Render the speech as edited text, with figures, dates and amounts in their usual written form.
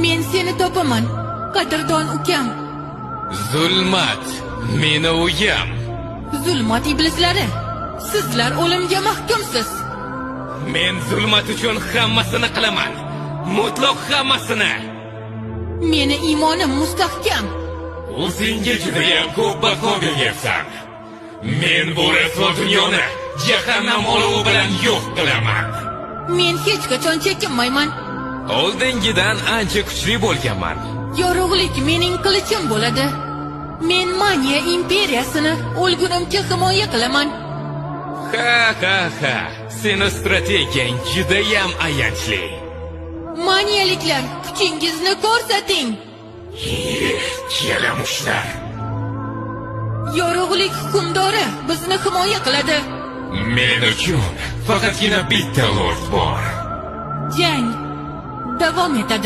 Men seni topaman, qadrdon ukam. Zulmat, meni uyam. Zulmat iblislari, sizlar o'limga mahkumsiz. Men zulmat uchun hammasini qilaman. Mutlaq hammasini. Meni iymonim mustahkam. O'zingga juda ham ko'p baho beryapsan. Men bu rasvo dunyoni jahannam olovi bilan yo'q qilaman. Men hech qachon chekinmayman. Oldingidan ancha kuchli bo'lganman. Yorug'lik mening qilichim bo'ladi. Men Maniya imperiyasini o'lgunimcha himoya qilaman. Ha. Seni strategiyang juda ham ayanchli. Maniyaliklar, kuchingizni ko'rsating. Kelamushlar. Yorug'lik hukmdori bizni himoya qiladi. Men uchun faqatgina bitta lord bor. Jang davom etadi.